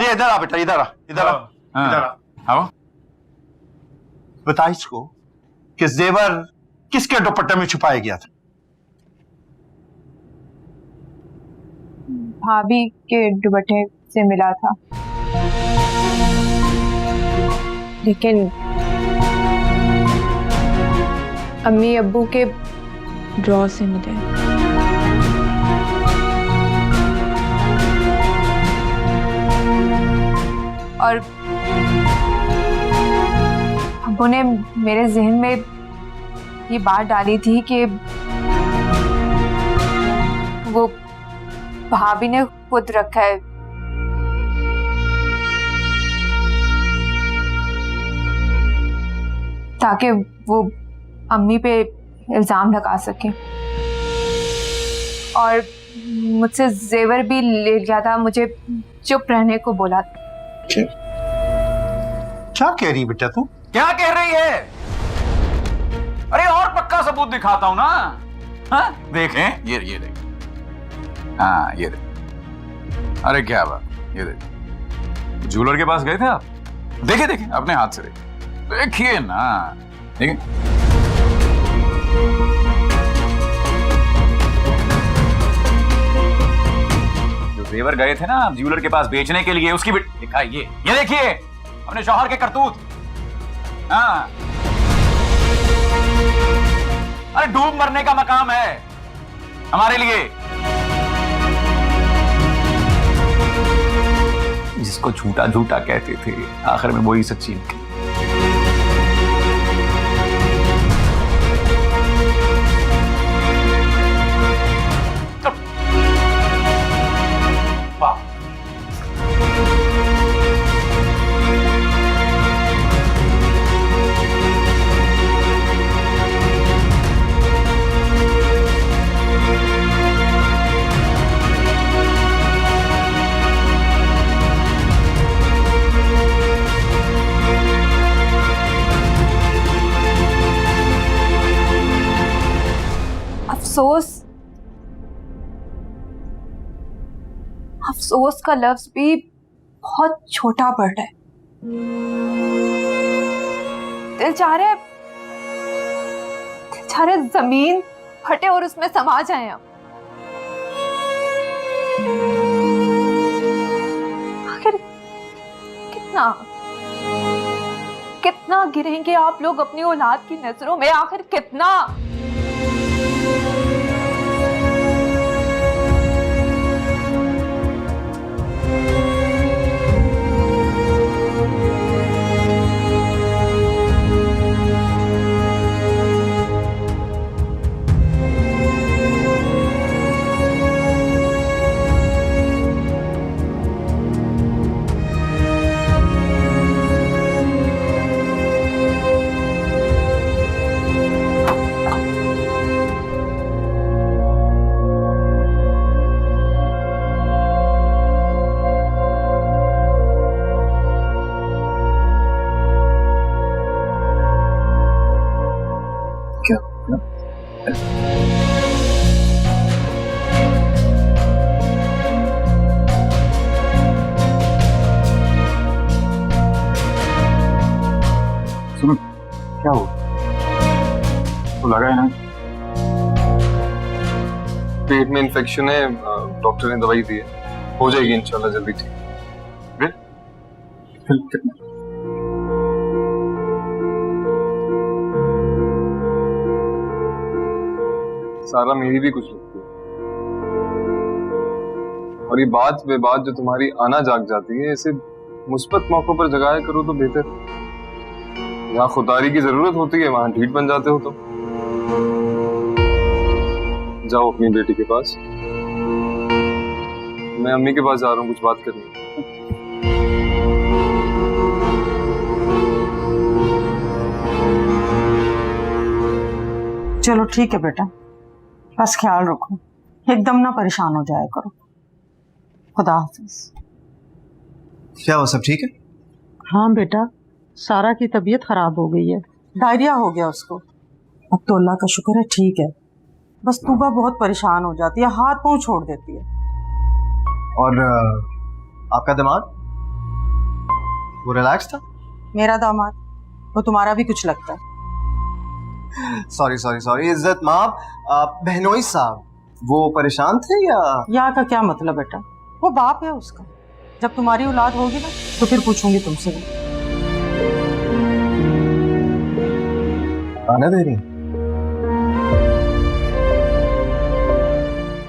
ये इधर आ बेटा, इधर आ, इधर आ, इधर आ। आओ। बता इसको कि जेवर किसके दुपट्टे में छुपाया गया था? भाभी के दुपट्टे से मिला था, लेकिन अम्मी अब्बू के ड्रॉ से मिले। और अब्बू ने मेरे जहन में ये बात डाली थी कि वो भाभी ने खुद रखा है, ताकि वो अम्मी पे इल्जाम लगा सके। और मुझसे जेवर भी ले लिया था, मुझे चुप रहने को बोला। क्या कह रही बेटा तू? क्या कह रही है? अरे और पक्का सबूत दिखाता हूं ना। हाँ? देखें, ये देख। हाँ, ये देख। अरे क्या बात, ये देख। ज्वेलर के पास गए थे आप? देखे अपने हाथ से देखिए ना, देखिए। जो जेवर गए थे ना आप ज्वेलर के पास बेचने के लिए, उसकी भी दिखाई ये देखिए, अपने शौहर के करतूत। हाँ, अरे डूब मरने का मकाम है हमारे लिए। जिसको झूठा झूठा कहते थे, आखिर में वही सच्ची निकली। अफसोस का लफ्ज भी बहुत छोटा पड़ रहा है। दिल चाह रहा है जमीन फटे और उसमें समा जाए हम। आखिर कितना गिरेंगे आप लोग अपनी औलाद की नजरों में? आखिर कितना? सुनो, क्या हो? तो लगा है ना पेट में इन्फेक्शन है, डॉक्टर ने दवाई दी है, हो जाएगी इंशाल्लाह जल्दी ठीक। कितना? सारा मेरी भी कुछ लगती है, और ये बात वे बात जो तुम्हारी आना जाग जाती है, ऐसे मुस्बत मौकों पर जगाया करो तो बेहतर। जहाँ खुदारी की जरूरत होती है वहां ढीठ बन जाते हो। तो जाओ अपनी बेटी के पास, मैं अम्मी के पास जा रहा हूँ कुछ बात करनी। चलो ठीक है बेटा, बस ख्याल रखो, एकदम ना परेशान हो जाया करो। खुदा हाफिज। क्या वो सब ठीक है? हाँ बेटा, सारा की तबीयत खराब हो गई है, डायरिया हो गया उसको। अब तो अल्लाह का शुक्र है ठीक है, बस तूबा बहुत परेशान हो जाती है, हाथ पांव छोड़ देती है। और आपका दिमाग? वो रिलैक्स था? मेरा दामाद, वो तुम्हारा भी कुछ लगता है। सॉरी सॉरी सॉरी इज्जत माँ, बहनोई साहब वो परेशान थे या? यहाँ का क्या मतलब बेटा, वो बाप है उसका। जब तुम्हारी औलाद होगी ना तो फिर पूछूंगी तुमसे। आने दे रही?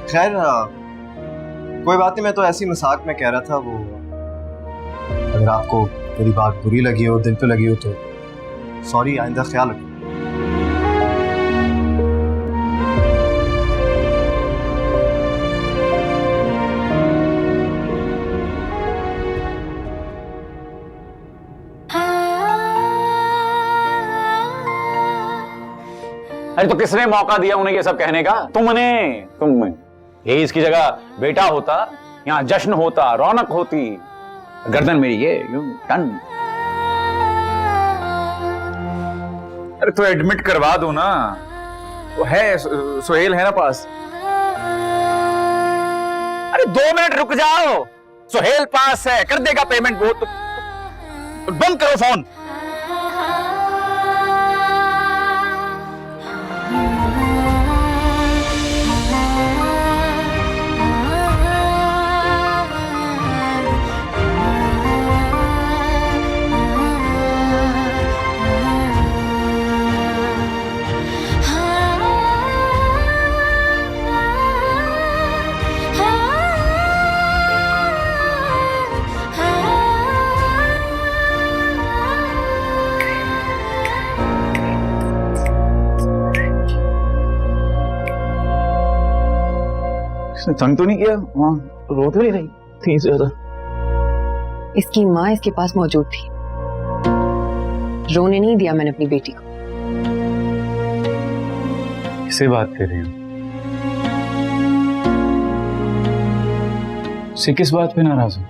खैर कोई बात नहीं, मैं तो ऐसी मजाक में कह रहा था। वो अगर आपको मेरी बात बुरी लगी हो, दिल पे लगी हो तो सॉरी, आइंदा ख्याल रखो। अरे तो किसने मौका दिया उन्हें ये सब कहने का? तुमने। यही इसकी जगह बेटा होता, यहाँ जश्न होता, रौनक होती। गर्दन मेरी ये यूं टन। अरे तो एडमिट करवा दो ना, वो है सुहेल है ना पास। अरे 2 मिनट रुक जाओ, सुहेल पास है, कर देगा पेमेंट। वो तो बंद करो फोन। इसने तंग तो नहीं किया? हाँ, रो तो नहीं रही थी ज्यादा? इसकी माँ इसके पास मौजूद थी, रोने नहीं दिया मैंने अपनी बेटी को। किससे बात कर रही हो? से किस बात पे नाराज हो?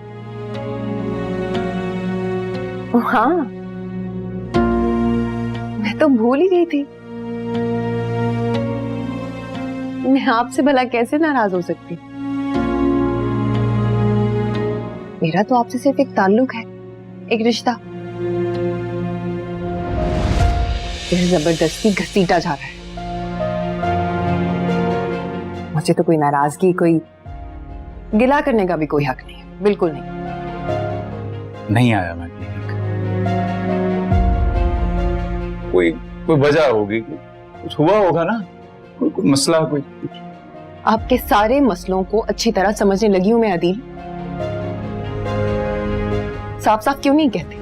हाँ, मैं तो भूल ही गई थी। मैं आपसे भला कैसे नाराज हो सकती? मेरा तो आपसे सिर्फ एक ताल्लुक है, एक रिश्ता। यह जबरदस्ती घसीटा जा रहा है। मुझे तो कोई नाराजगी, कोई गिला करने का भी कोई हक नहीं, बिल्कुल नहीं। नहीं आया मैं क्लिनिक। कोई वजह होगी, कुछ हुआ होगा ना, कोई मसला, कोई। आपके सारे मसलों को अच्छी तरह समझने लगी हूं मैं अदील। साफ साफ क्यों नहीं कहते?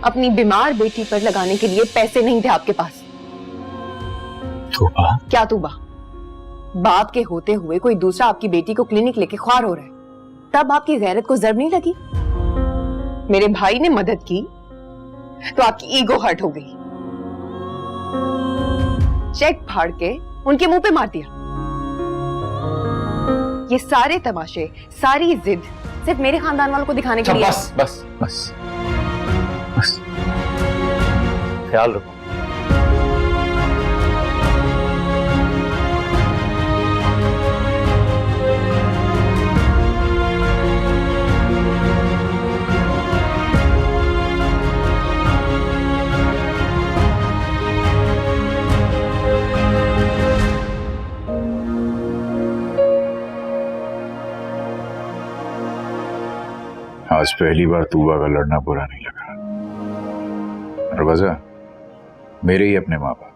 अपनी बीमार बेटी पर लगाने के लिए पैसे नहीं थे आपके पास। तूबा? क्या तूबा? बाप के होते हुए कोई दूसरा आपकी बेटी को क्लिनिक लेके ख्वार हो रहा है, तब आपकी गैरत को जर्ब नहीं लगी? मेरे भाई ने मदद की तो आपकी ईगो हर्ट हो गई, चेक फाड़ के उनके मुंह पे मार दिया। ये सारे तमाशे, सारी जिद सिर्फ मेरे खानदान वालों को दिखाने के लिए। बस बस बस बस, ख्याल रखो। आज पहली बार तूबा का लड़ना बुरा नहीं लगा, और वजह मेरे ही अपने माँ बाप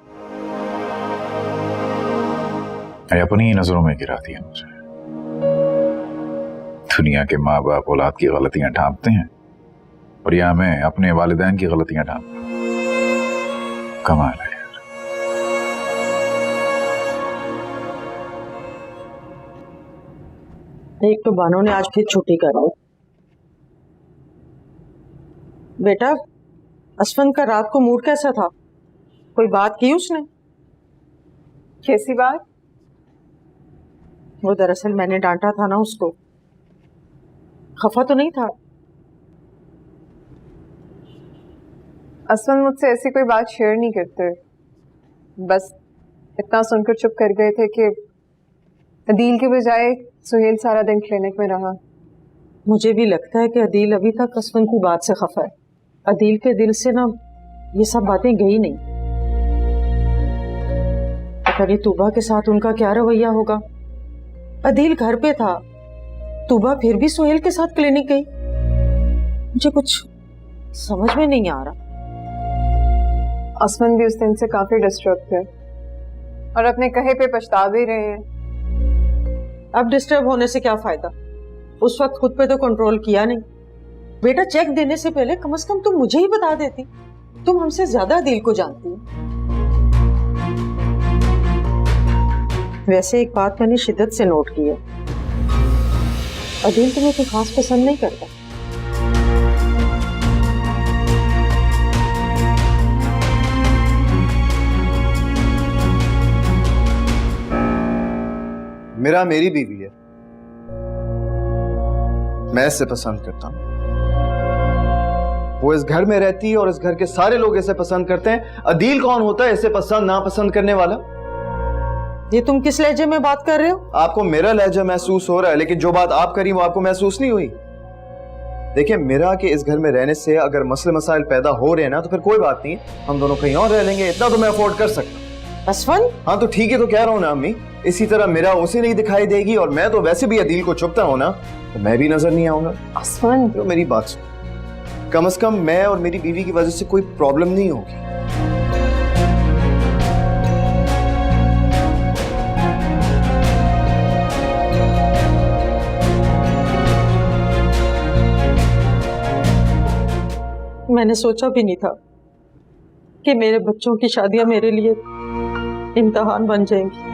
अपनी ही नजरों में गिरा दिया मुझे। दुनिया के माँ बाप औलाद की गलतियां ढांपते हैं, और यहां मैं अपने वालिदैन की गलतियां ढांपता हूं। कमाल है यार। एक तो बानो ने आज फिर छुट्टी कर दी। बेटा, असफंद का रात को मूड कैसा था? कोई बात की उसने? कैसी बात? वो दरअसल मैंने डांटा था ना उसको। खफा तो नहीं था? असफंद मुझसे ऐसी कोई बात शेयर नहीं करते, बस इतना सुनकर चुप कर गए थे कि अदील के बजाय सुहेल सारा दिन क्लिनिक में रहा। मुझे भी लगता है कि अदील अभी तक असफन की बात से खफा है। अदील के दिल से ना ये सब बातें गई नहीं। पता नहीं तूबा के साथ उनका क्या रवैया होगा। अदील घर पे था, तूबा फिर भी सोहेल के साथ क्लिनिक गई। मुझे कुछ समझ में नहीं आ रहा। असफन भी उस दिन से काफी डिस्टर्ब थे और अपने कहे पे पछता भी रहे हैं। अब डिस्टर्ब होने से क्या फायदा, उस वक्त खुद पे तो कंट्रोल किया नहीं। बेटा चेक देने से पहले कम से कम तुम मुझे ही बता देती, तुम हमसे ज्यादा अदील को जानती हो। वैसे एक बात मैंने शिद्दत से नोट की है, अदील तुम्हें कोई खास पसंद नहीं करता। मेरा मेरी बीवी है, मैं इसे पसंद करता हूं। वो इस घर में रहती है और इस घर के सारे लोग इसे पसंद करते हैं। अदील कौन होता है इसे पसंद नापसंद करने वाला? ये तुम किस लहजे में बात कर रहे हो? आपको मेरा लहजा महसूस हो रहा है, लेकिन जो बात आप करी वो आपको महसूस नहीं हुई। देखिए, मेरा के इस घर में रहने से अगर मसले मसाइल पैदा हो रहे हैं ना, तो फिर कोई बात नहीं, हम दोनों कहीं और रह लेंगे, इतना तो मैं अफोर्ड कर सकता हूँ। असफन? हाँ तो ठीक है, तो कह रहा हूँ ना अम्मी, इसी तरह मेरा उसे नहीं दिखाई देगी और मैं तो वैसे भी अदील को चुपता हूँ ना, तो मैं भी नजर नहीं आऊंगा। असफन, तो मेरी बात सुन, कम से कम मैं और मेरी बीवी की वजह से कोई प्रॉब्लम नहीं होगी। मैंने सोचा भी नहीं था कि मेरे बच्चों की शादियां मेरे लिए इम्तिहान बन जाएंगी।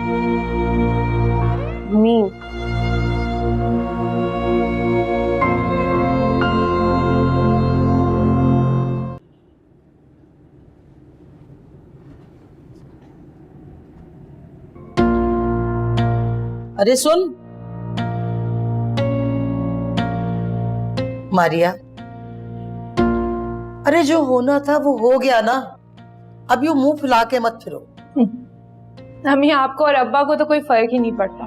मम्मी, अरे सुन मारिया, अरे जो होना था वो हो गया ना, अब यूं मुंह फुला के मत फिरो। अम्मी, आपको और अब्बा को तो कोई फर्क ही नहीं पड़ता,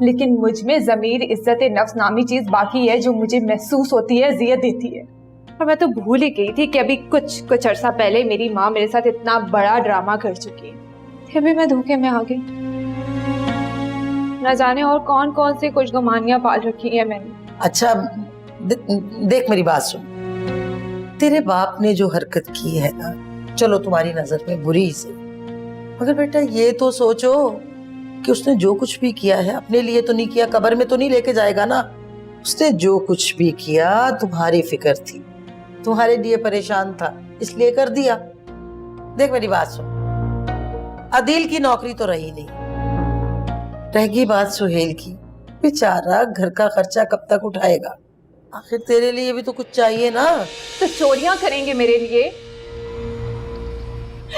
लेकिन मुझ में जमीर, इज्जत नफ्स नामी चीज बाकी है जो मुझे महसूस होती है, अजियत देती है। और मैं तो भूल ही गई थी कि अभी कुछ अरसा पहले मेरी माँ मेरे साथ इतना बड़ा ड्रामा कर चुकी है, फिर भी मैं धोखे में आ गई। न जाने और कौन कौन से कुछ गुमानियां पाल रखी है मैंने। अच्छा देख मेरी बात सुन, तेरे बाप ने जो हरकत की है ना, चलो तुम्हारी नजर में बुरी से, मगर बेटा ये तो सोचो कि उसने जो कुछ भी किया है अपने लिए तो नहीं किया, कब्र में तो नहीं लेके जाएगा ना। उसने जो कुछ भी किया तुम्हारी फिक्र थी, तुम्हारे लिए परेशान था, इसलिए कर दिया। देख मेरी बात सुन, अदील की नौकरी तो रही नहीं, रह गई बात सुहेल की। बेचारा घर का खर्चा कब तक उठाएगा, आखिर तेरे लिए भी तो कुछ चाहिए ना। तो चोरियां करेंगे मेरे लिए?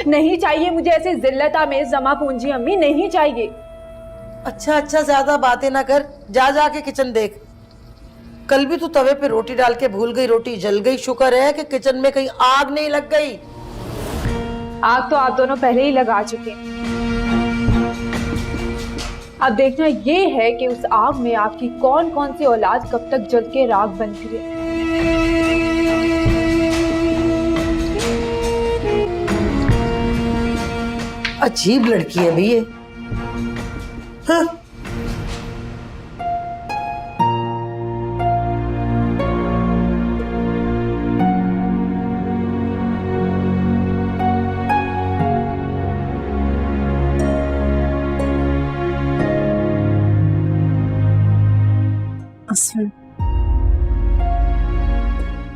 नहीं चाहिए मुझे ऐसे जिल्लत आमेज जमा पूंजी अम्मी, नहीं चाहिए। अच्छा ज्यादा बातें ना कर, जा के किचन देख। कल भी तू तवे पे रोटी डाल के भूल गई, रोटी जल गई। शुक्र है कि किचन में कहीं आग नहीं लग गई। आग तो आप दोनों पहले ही लगा चुके हैं। अब देखना ये है कि उस आग में आपकी कौन कौन सी औलाद कब तक जल के राख बनती है। अजीब लड़की है भी ये। हाँ।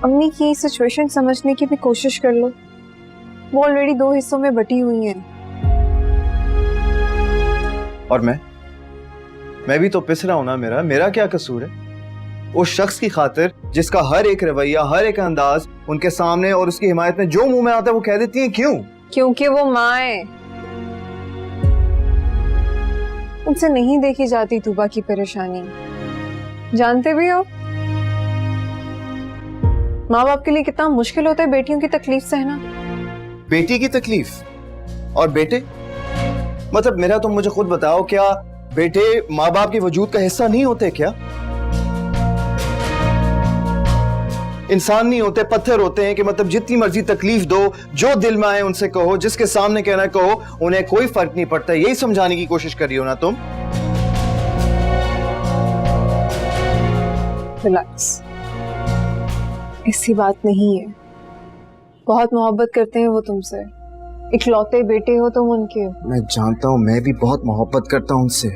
अम्मी की सिचुएशन समझने की भी कोशिश कर लो, वो ऑलरेडी 2 हिस्सों में बटी हुई हैं। और मैं भी तो पिस रहा हूं ना। मेरा क्या कसूर है? उस शख्स की खातिर जिसका हर एक रवैया, हर एक अंदाज उनके सामने और उसकी हिमायत में जो मुंह में आता है वो कह देती हैं। क्यों? क्योंकि वो माँ है, उनसे नहीं देखी जाती तूबा की परेशानी। जानते भी हो माँ बाप के लिए कितना मुश्किल होता है बेटियों की तकलीफ सहना। बेटी की तकलीफ और बेटे, मतलब मेरा तुम मुझे खुद बताओ, क्या बेटे माँ बाप के वजूद का हिस्सा नहीं होते क्या? इंसान नहीं होते, पत्थर होते हैं कि मतलब जितनी मर्जी तकलीफ दो, जो दिल में आए उनसे कहो, जिसके सामने कहना कहो, उन्हें कोई फर्क नहीं पड़ता। यही समझाने की कोशिश कर रही हो ना तुम? रिलैक्स, ऐसी बात नहीं है। बहुत मोहब्बत करते हैं वो तुमसे, इकलौते बेटे हो तुम उनके। मैं जानता हूं, मैं भी बहुत मोहब्बत करता हूं उनसे।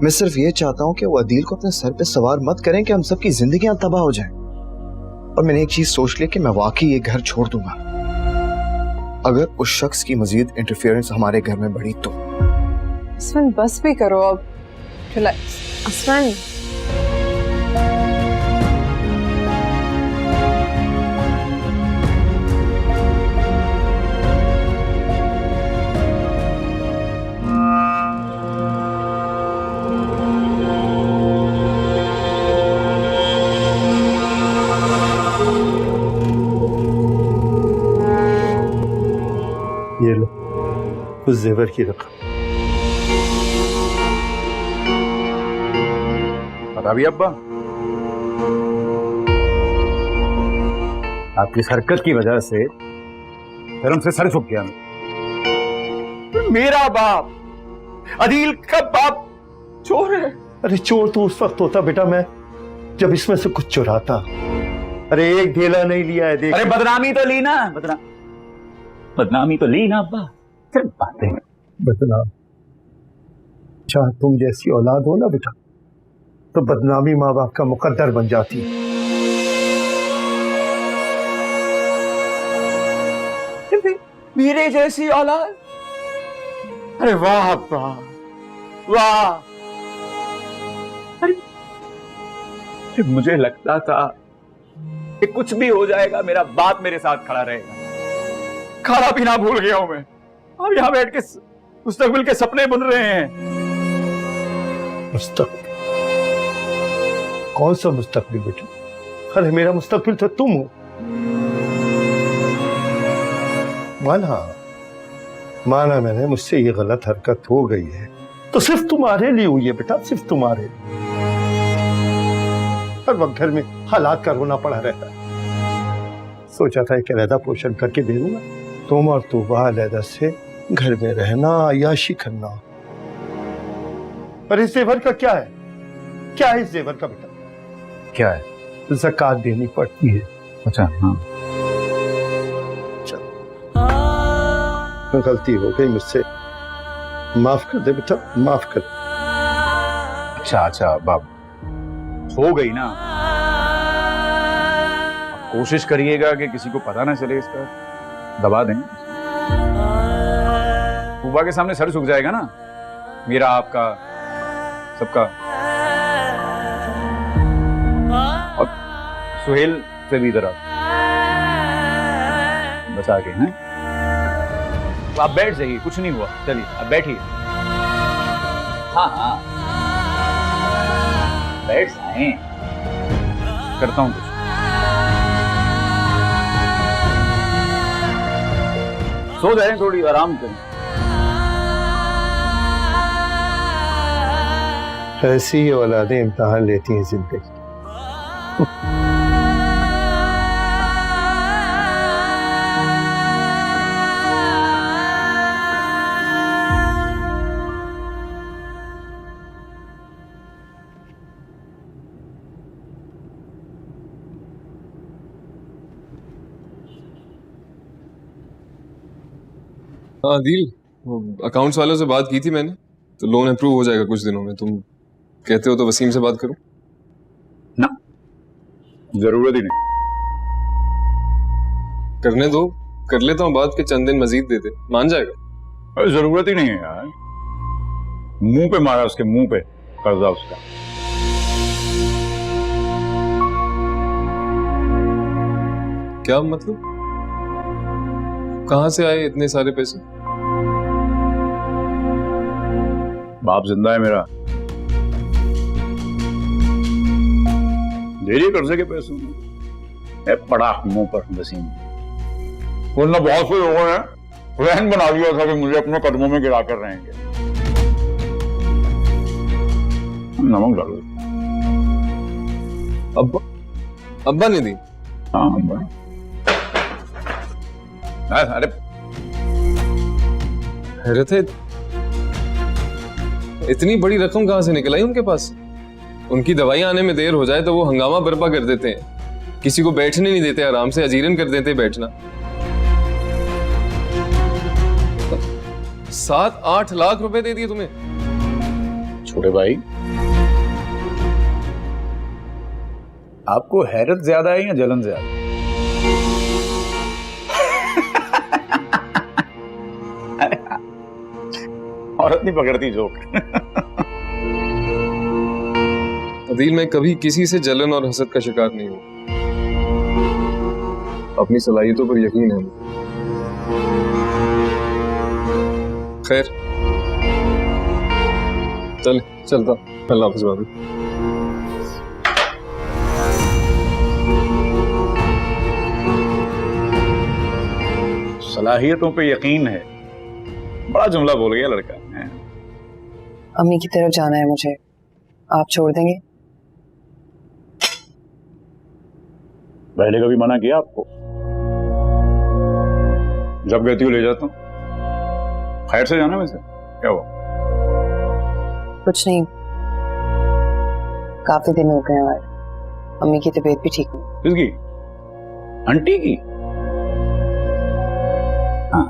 मैं सिर्फ ये चाहता हूं कि वो अदील को अपने सर पे सवार मत करें कि हम सबकी जिंदगियां तबाह हो जाएं। और मैंने एक चीज सोच ली कि मैं वाकई ये घर छोड़ दूंगा अगर उस शख्स की मजीद इंटरफेरेंस हमारे घर में बढ़ी तो। असफन बस भी करो अब, रिलैक्स। असफन, ये लो उस जेवर की रकम। बता भी अब्बा, आपकी इस हरकत की वजह से फिर हमसे सर झुक गया। मेरा बाप, अदील का बाप चोर है? अरे चोर तो उस वक्त होता बेटा मैं जब इसमें से कुछ चुराता। अरे एक ढेला नहीं लिया है, देख। अरे बदनामी तो ली ना, बदनामी तो ली ना अब्बा, सिर्फ बातें। बदनाम? चाह तुम जैसी औलाद हो ना बेटा तो बदनामी माँ बाप का मुकद्दर बन जाती है। मेरे जैसी औलाद? अरे वाह अब्बा, वाह। अरे मुझे लगता था कि कुछ भी हो जाएगा मेरा बाप मेरे साथ खड़ा रहेगा। खाना पीना भूल गया हूं मैं, अब यहां बैठ के मुस्तकबिल के सपने बुन रहे हैं। मुस्तकबिल? कौन सा मुस्तकबिल बेटा? अरे मेरा मुस्तकबिल तो तुम हो। माना मैंने, मुझसे ये गलत हरकत हो गई है तो सिर्फ तुम्हारे लिए हुई है बेटा, सिर्फ तुम्हारे लिए। हर वक्त घर में हालात का रोना पड़ा रहता है। सोचा था एक अलहदा पोषण करके दे दूंगा, तुम और तूबा अलहदा से घर में रहना, अय्याशी करना। पर इस जेवर का क्या है? क्या है इस जेवर का बेटा? क्या है? ज़कात देनी पड़ती है। अच्छा हाँ, गलती हो गई मुझसे, माफ कर दे बेटा, माफ कर। अच्छा बाबू, हो गई ना। कोशिश करिएगा कि किसी को पता ना चले, इसका दबा दें। तूबा के सामने सर झुक जाएगा ना, मेरा, आपका, सबका। और सुहेल से भी जरा बचा के हैं। तो आप बैठ जाइए, कुछ नहीं हुआ। चलिए अब बैठिए। हाँ बैठ जाएं, करता हूं कुछ। सो जाएं, थोड़ी आराम करें। ऐसी ही औलादें इम्तिहान लेती हैं जिंदगी। हाँ अदील, अकाउंट्स वालों से बात की थी मैंने, तो लोन अप्रूव हो जाएगा कुछ दिनों में। तुम कहते हो तो वसीम से बात करूं? ना, जरूरत ही नहीं। करने दो, कर लेता हूँ बात के चंद दिन मजीद देते, मान जाएगा। अरे जरूरत ही नहीं है यार, मुंह पे मारा उसके, मुंह पे कर्जा उसका। क्या मतलब? कहां से आए इतने सारे पैसे? बाप जिंदा है मेरा, दे दिए कर्जे के पैसे। पड़ा मुंह पर वसीम, वरना बहुत से लोगों ने प्लान बना दिया था कि मुझे अपने कदमों में गिरा कर रहेंगे। नमक डालो। अब अब्बा ने दी? हाँ अब्बा। अरे हैरत है, इतनी बड़ी रकम कहां से निकल आई उनके पास? उनकी दवाई आने में देर हो जाए तो वो हंगामा बर्पा कर देते हैं, किसी को बैठने नहीं देते, आराम से अजीरन कर देते बैठना। 7-8 लाख रुपए दे दिए तुम्हें? छोटे भाई, आपको हैरत ज्यादा है या जलन ज्यादा? औरत नहीं पकड़ती जोक। अदील, मैं कभी किसी से जलन और हसद का शिकार नहीं हूं, अपनी सलाहियतों पर यकीन है। खैर चलता। अल्लाह हाफ़िज़ भाभी। सलाहियतों पे यकीन है, बड़ा जुमला बोल गया लड़का। अम्मी की तरफ जाना है मुझे, आप छोड़ देंगे? पहले कभी मना किया आपको? जब कहती हो ले जाता हूँ। खैर से जाना वैसे क्या हुआ? कुछ नहीं, काफी दिन हो गए हमारे, अम्मी की तबीयत भी ठीक नहीं। किसकी? आंटी की? हाँ,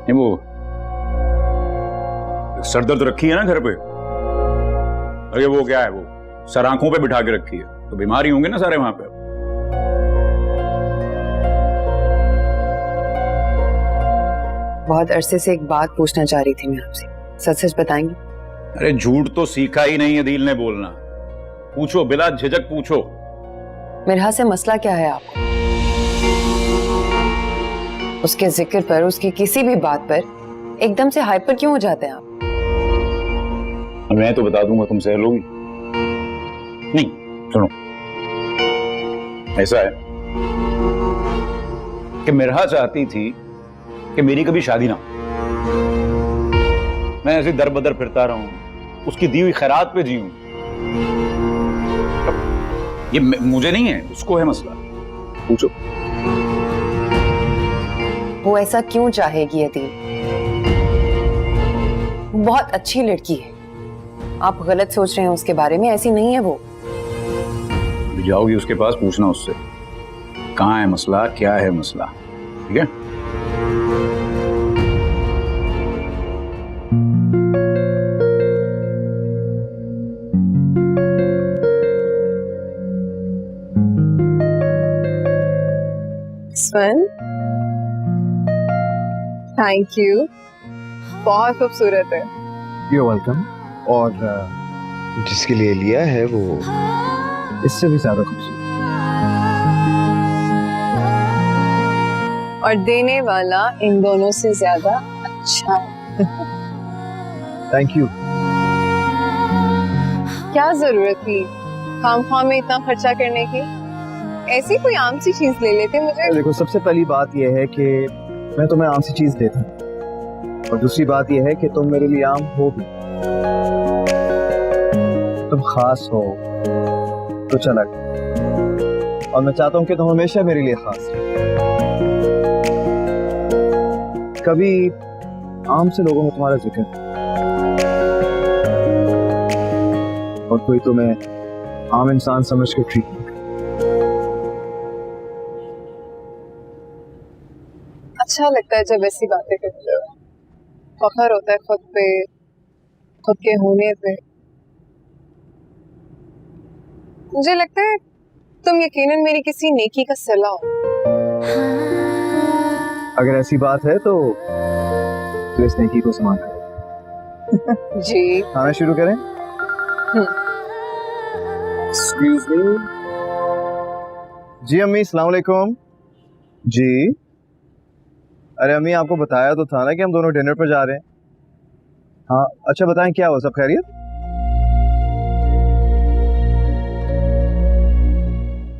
ये वो सर दर्द रखी है ना घर पे, अरे वो क्या है, वो सर आंखों पे बिठा के रखी है, तो बीमारी होंगे ना सारे वहां पे। बहुत अरसे से एक बात पूछना चाह रही थी मैं आपसे, सच सच बताएंगे? अरे झूठ तो सीखा ही नहीं है दिल ने बोलना, पूछो बिला झिझक पूछो। मिरहा से मसला क्या है आपको? उसके जिक्र पर, उसकी किसी भी बात पर एकदम से हाइपर क्यों हो जाते हैं आप? मैं तो बता दूंगा, तुम सह लोगी? नहीं, सुनो, ऐसा है कि मिरहा चाहती थी कि मेरी कभी शादी ना हो, मैं ऐसे दर बदर फिरता रहूं, उसकी दी हुई खैरात पे जीऊं। ये मुझे नहीं है, उसको है मसला, पूछो। वो ऐसा क्यों चाहेगी अदील? बहुत अच्छी लड़की है, आप गलत सोच रहे हैं उसके बारे में, ऐसी नहीं है वो। जाओगी उसके पास, पूछना उससे कहाँ है मसला, क्या है मसला, ठीक है? स्वन, थैंक यू, बहुत खूबसूरत है। You welcome. और जिसके लिए लिया है वो इससे भी ज्यादा खूबसूरत, और देने वाला इन दोनों से ज्यादा अच्छा है। Thank you. क्या जरूरत थी खामख्वाह में इतना खर्चा करने की? ऐसी कोई आम सी चीज ले लेते मुझे। देखो, सबसे पहली बात यह है कि मैं तुम्हें आम सी चीज देता हूँ, और दूसरी बात यह है कि तुम मेरे लिए आम हो भी, तुम खास हो तो चला, और मैं चाहता हूँ कि तुम हमेशा मेरे लिए खास हो। कभी आम से लोगों में तुम्हारा जिक्र और कोई तुम्हें आम इंसान समझ के ट्रीट नहीं। अच्छा लगता है जब ऐसी बातें करते हो, फख्र होता है खुद पे, खुद के होने पे। मुझे लगता है तुम यकीनन मेरी किसी नेकी का सिला हो। अगर ऐसी बात है तो इस नेकी को संभाल करो। जी खाना शुरू करें? Excuse me. जी अम्मी, अस्सलाम वालेकुम। जी, अरे अम्मी, आपको बताया तो था ना कि हम दोनों डिनर पर जा रहे हैं। हाँ, अच्छा बताएं, क्या हुआ, सब खैरियत?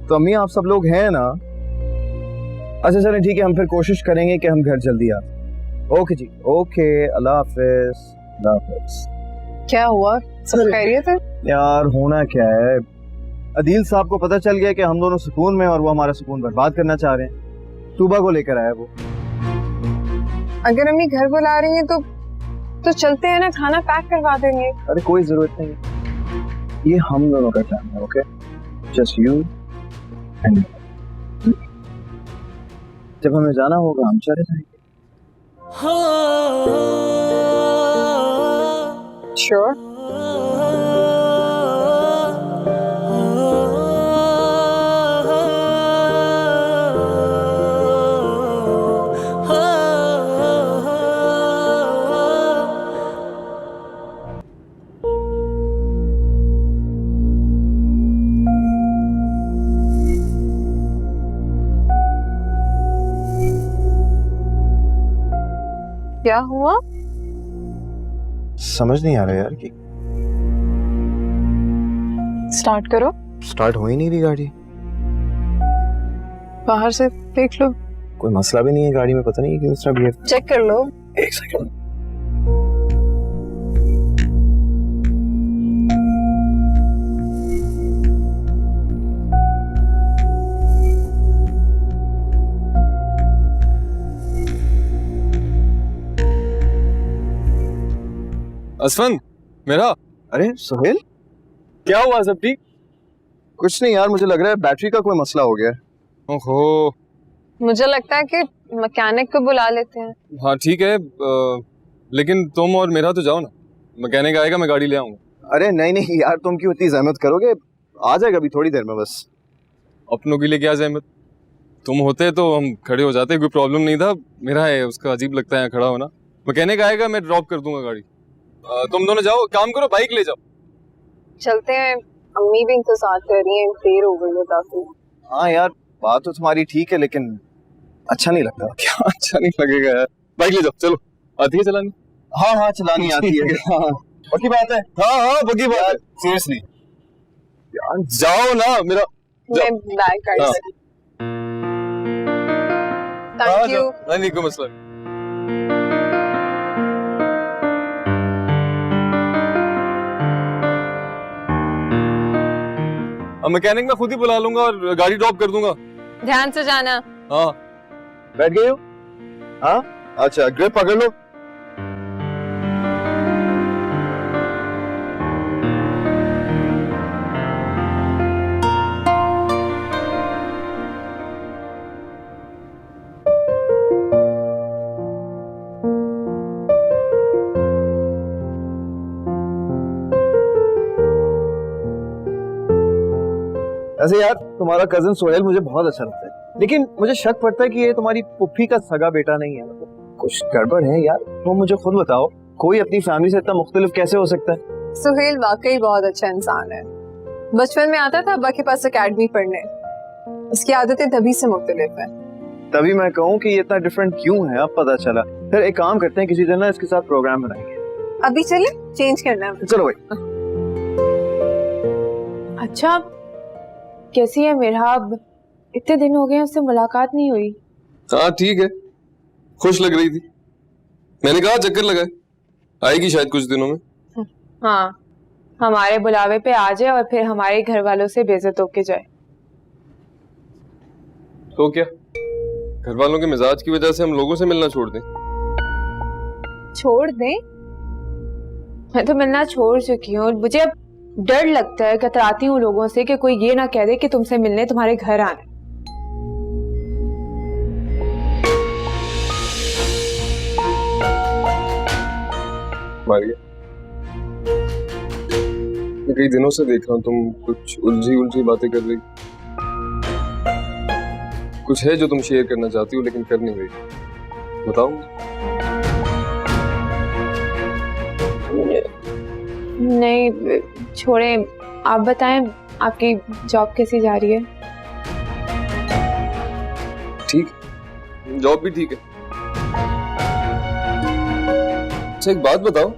तो अम्मी, आप सब लोग हैं ना? अच्छा चलें, ठीक है, हम फिर कोशिश करेंगे कि हम घर जल्दी आ। ओके जी, ओके, अल्लाह हाफिज। अल्लाह हाफिज। क्या हुआ, सब खैरियत है? यार होना क्या है, अदील साहब को पता चल गया कि हम दोनों सुकून में और वो हमारा सुकून बर्बाद करना चाह रहे हैं। तूबा को लेकर आया वो। अगर अम्मी घर बुला रही हैं तो चलते हैं ना, खाना पैक करवा देंगे। अरे कोई जरूरत नहीं है, ये हम दोनों का काम है। ओके, जस्ट यू एंड जब हमें जाना होगा हम चले जाएंगे। श्योर। क्या हुआ? समझ नहीं आ रहा यार कि स्टार्ट करो। स्टार्ट हो ही नहीं रही गाड़ी। बाहर से देख लो। कोई मसला भी नहीं है गाड़ी में, पता नहीं क्यों इस तरह बिहेव। चेक कर लो। एक सेकंड। असफन, मेरा। अरे सुहेल, क्या हुआ? सब ठीक? कुछ नहीं यार, मुझे लग रहा है बैटरी का कोई मसला हो गया है। ओहो। मुझे लगता है कि मैकेनिक को बुला लेते हैं। हाँ ठीक है, लेकिन तुम और मेरा तो जाओ ना, मैकेनिक आएगा मैं गाड़ी ले आऊंगा। अरे नहीं नहीं यार, तुम क्यों इतनी जहमत करोगे, आ जाएगा अभी थोड़ी देर में बस। अपनों के लिए क्या जहमत, तुम होते तो हम खड़े हो जाते, कोई प्रॉब्लम नहीं था। मेरा है, उसका अजीब लगता है यहाँ खड़ा होना। मैकेनिक आएगा, मैं ड्रॉप कर दूंगा गाड़ी। तुम दोनों जाओ, काम करो, बाइक ले जाओ। चलते हैं, अम्मी भी इंतजार कर रही है, देर हो गई है काफी। हाँ यार, बात तो तुम्हारी ठीक है, लेकिन अच्छा नहीं लगता। क्या अच्छा नहीं लगेगा यार? बाइक ले जाओ, चलो। आती है चलानी? हाँ हाँ, चलानी आती है। हाँ पक्की बात है। हाँ हाँ पक्की बात है। सीरियसली यार जाओ ना, मेरा मैं बैग कर हाँ। Thank you. नहीं कोई मसला नहीं। मैकेनिक मैं खुद ही बुला लूंगा और गाड़ी ड्रॉप कर दूंगा। ध्यान से जाना। हाँ बैठ गए हो? हाँ अच्छा, ग्रिप पकड़ लो। ऐसे यार, तुम्हारा कजन सोहेल मुझे बहुत अच्छा लगता है, लेकिन मुझे शक पड़ता है कि ये तुम्हारी पुप्पी का सगा बेटा नहीं है। कुछ गड़बड़ है यार, तो मुझे खुद बताओ, कोई अपनी फैमिली से इतना मुख्तलिफ कैसे हो सकता है? सुहेल वाकई बहुत अच्छा इंसान है। बचपन में आता था अब्बा के पास एकेडमी पढ़ने, उसकी आदतें तभी से मुख्तलिफ है। तभी मैं कहूँ कि ये इतना डिफरेंट क्यों है, अब पता चला। फिर एक काम करते हैं, किसी दिन ना इसके साथ प्रोग्राम बनाएंगे। अभी चले, चेंज करना है। चलो भाई। अच्छा, कैसी है मिरहाब? इतने दिन हो गए उससे मुलाकात नहीं हुई। हाँ ठीक है, खुश लग रही थी, मैंने कहा चक्कर लगाए, आएगी शायद कुछ दिनों में। हाँ, हमारे बुलावे पे आ जाए और फिर हमारे घर वालों से बेइज्जत होके जाए। तो क्या घर वालों के मिजाज की वजह से हम लोगों से मिलना छोड़ दें? छोड़ दें? मैं तो मिलना छोड़ चुकी हूँ। मुझे अब डर लगता है, कतराती हूँ लोगों से कि कोई ये ना कह दे कि तुमसे मिलने तुम्हारे घर आना। मैं कई दिनों से देख रहा हूँ तुम कुछ उलझी उलझी बातें कर रही, कुछ है जो तुम शेयर करना चाहती हो लेकिन कर नहीं रही, बताओ। नहीं छोड़ें, आप बताएं, आपकी जॉब कैसी जा रही है? ठीक, जॉब भी ठीक है। अच्छा एक बात बताओ,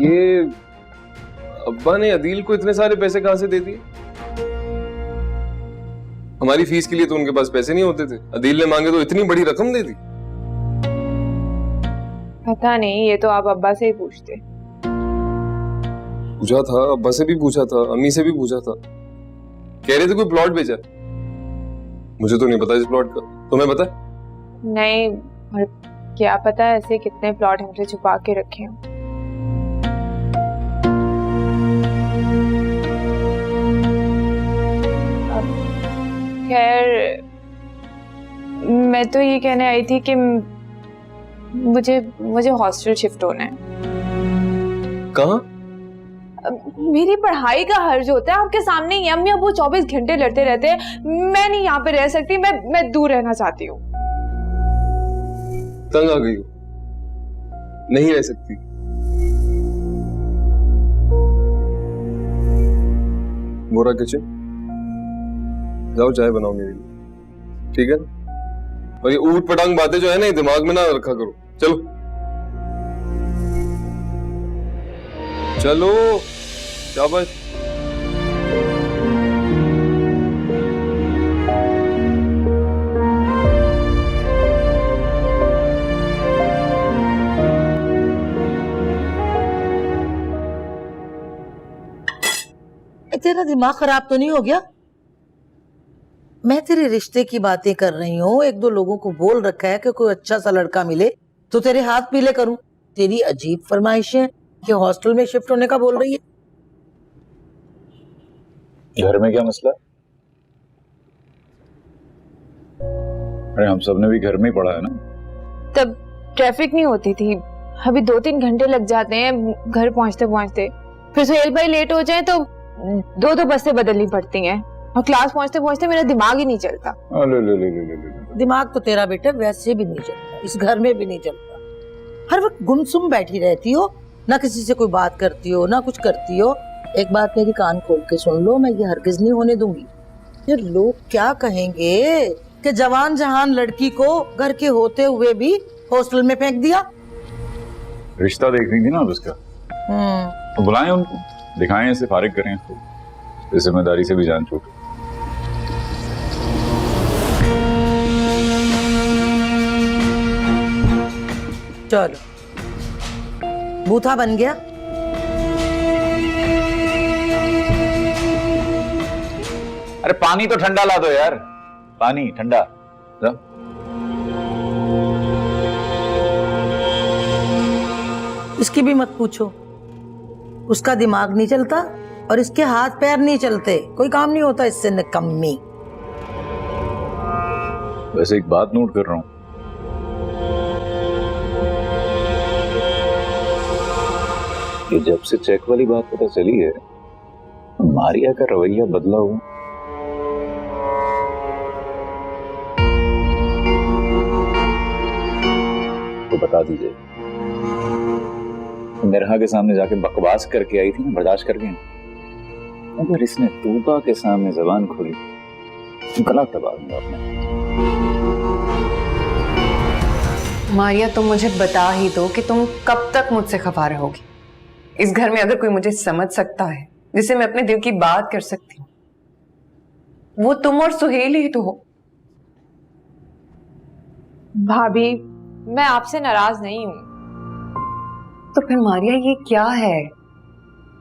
ये अब्बा ने अदील को इतने सारे पैसे कहां से दे दिए? हमारी फीस के लिए तो उनके पास पैसे नहीं होते थे, अदील ने मांगे तो इतनी बड़ी रकम दे दी। पता नहीं, ये तो आप अब्बा से ही पूछते। पूछा था, अब्बा से भी पूछा था, अम्मी से भी पूछा था, कह रहे थे कोई प्लॉट बेचा। मुझे तो नहीं पता इस प्लॉट का, तुम्हें पता है? नहीं, और क्या पता ऐसे कितने प्लॉट हमसे छुपा के रखे हों। खैर, मैं तो ये कहने आई थी कि मुझे हॉस्टल शिफ्ट होना है। कहाँ? मेरी पढ़ाई का हर्ज होता है आपके सामने ही। अम्मी अब वो 24 घंटे लड़ते रहते हैं, मैं नहीं यहाँ पे रह सकती, मैं दूर रहना चाहती हूँ। तंग आ गई हो, नहीं रह सकती? मोरा किचन जाओ, चाय बनाओ मेरे लिए, ठीक है ना? और ये ऊट पटांग बातें जो है ना, दिमाग में ना रखा करो। चलो चलो, शाबाश। तेरा दिमाग खराब तो नहीं हो गया? मैं तेरे रिश्ते की बातें कर रही हूँ, एक दो लोगों को बोल रखा है कि कोई अच्छा सा लड़का मिले तो तेरे हाथ पीले करूं। तेरी अजीब फरमाइशें कि हॉस्टल में शिफ्ट होने का बोल रही है। घर में क्या मसला? अरे हम सबने भी घर में ही पढ़ा है ना। तब ट्रैफिक नहीं होती थी, अभी 2-3 घंटे लग जाते हैं घर पहुंचते पहुंचते। फिर सुहेल भाई लेट हो जाए तो 2-2 बसें बदलनी पड़ती हैं, और क्लास पहुंचते पहुंचते मेरा दिमाग ही नहीं चलता। ले। दिमाग तो तेरा बेटा वैसे भी नहीं चलता, इस घर में भी नहीं चलता। हर वक्त गुमसुम बैठी रहती हो, ना किसी से कोई बात करती हो ना कुछ करती हो। एक बात मेरी कान खोल के सुन लो, मैं ये हरगिज नहीं होने दूंगी। ये लोग क्या कहेंगे कि जवान जहान लड़की को घर के होते हुए भी हॉस्टल में फेंक दिया। रिश्ता देखनी थी ना अब इसका, तो बुलाएं उनको, दिखाएं इसे, फारिग करें इसको, इस जिम्मेदारी से भी जान छूटे। चलो, बूथा बन गया। अरे पानी तो ठंडा ला दो यार, पानी ठंडा। इसकी भी मत पूछो, उसका दिमाग नहीं चलता और इसके हाथ पैर नहीं चलते, कोई काम नहीं होता इससे, निकम्मी। वैसे एक बात नोट कर रहा हूं, कि जब से चेक वाली बात पता चली है, मारिया का रवैया बदला हुआ। तो बता दीजिए, मेरहा के सामने जाके बकवास करके आई थी ना, बर्दाश्त करके। अगर इसने तूबा के सामने जबान खोली तो गला दबा दूंगा अपने। मारिया, तुम मुझे बता ही दो कि तुम कब तक मुझसे खफा रहोगी। इस घर में अगर कोई मुझे समझ सकता है, जिसे मैं अपने दिल की बात कर सकती हूँ, वो तुम और सुहेल ही तो हो। भाभी, मैं आपसे नाराज नहीं हूँ। तो फिर मारिया, ये क्या है?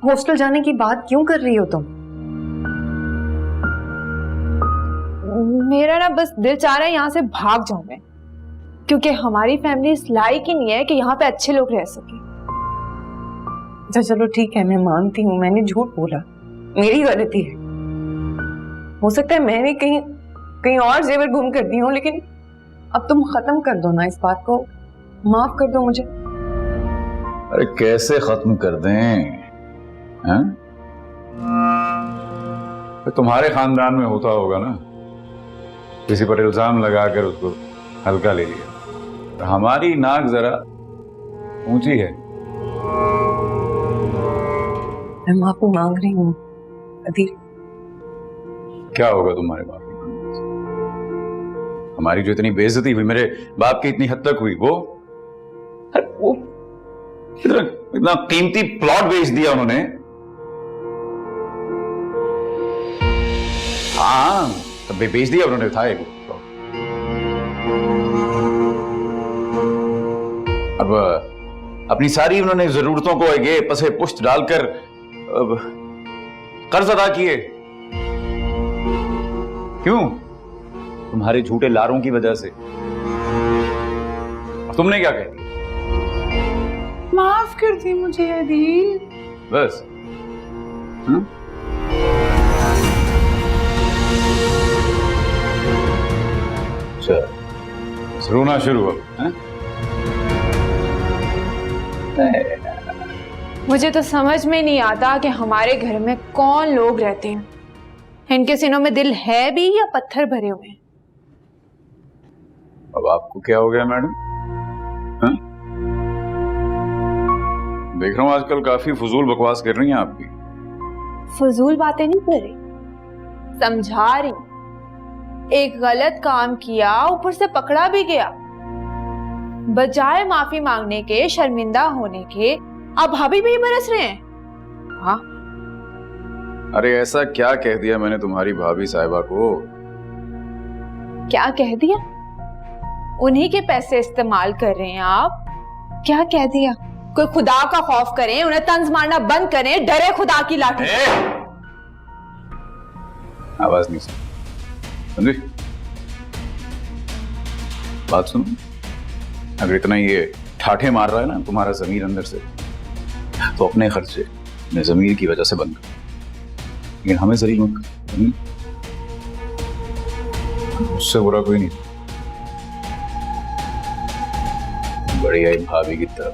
हॉस्टल जाने की बात क्यों कर रही हो तुम? मेरा ना बस दिल चाह रहा है यहाँ से भाग जाऊं मैं, क्योंकि हमारी फैमिली इस लायक ही नहीं है कि यहाँ पे अच्छे लोग रह सके। अच्छा चलो ठीक है, मैं मानती हूँ मैंने झूठ बोला, मेरी गलती है। हो सकता है मैंने कहीं और जेवर गुम कर दी हूँ, लेकिन अब तुम खत्म कर दो ना इस बात को, माफ कर दो मुझे। अरे कैसे खत्म कर दें? हैं? तुम्हारे खानदान में होता होगा ना, किसी पर इल्जाम लगाकर उसको हल्का ले लिया। हमारी नाक जरा ऊंची है। मैं माफी मांग रही हूँ अदील। क्या होगा तुम्हारे बाप की? हमारी जो इतनी बेइज्जती हुई, मेरे बाप की इतनी हद तक हुई, वो इतना कीमती प्लॉट बेच दिया उन्होंने। हाँ, तब बेच दिया उन्होंने, था एक प्लॉट। अब अपनी सारी उन्होंने जरूरतों को ये पसे पुष्ट डालकर अब कर्ज अदा किए। क्यों? तुम्हारे झूठे लारों की वजह से। तुमने क्या कह दिया? माफ कर दी मुझे अदील। बस अच्छा, रोना शुरू हो? मुझे तो समझ में नहीं आता कि हमारे घर में कौन लोग रहते हैं। इनके सीनों में दिल है भी या पत्थर भरे हुए हैं? अब आपको क्या हो गया मैडम? हाँ? देख रहा हूं आजकल काफी फजूल बकवास कर रही हैं आप भी। फजूल बातें नहीं कर रही, समझा रही। एक गलत काम किया, ऊपर से पकड़ा भी गया। बजाय माफी मांगने के, शर्मिंदा होने के, अब भाभी भी बरस रहे हैं। हाँ, अरे ऐसा क्या कह दिया मैंने तुम्हारी भाभी साहिबा को? क्या कह दिया? उन्हीं के पैसे इस्तेमाल कर रहे हैं आप। क्या कह दिया? कोई खुदा का खौफ करें, उन्हें तंज मारना बंद करें, डरे खुदा की लाठी। आवाज नहीं समझी? बात सुनो, अगर इतना ये ठाठे मार रहा है ना तुम्हारा जमीर अंदर से, तो अपने खर्चे अपने जमीर की वजह से बंद कर, लेकिन हमें जलील मत कर। उससे बुरा कोई नहीं। बड़ी आई भाभी की तरफ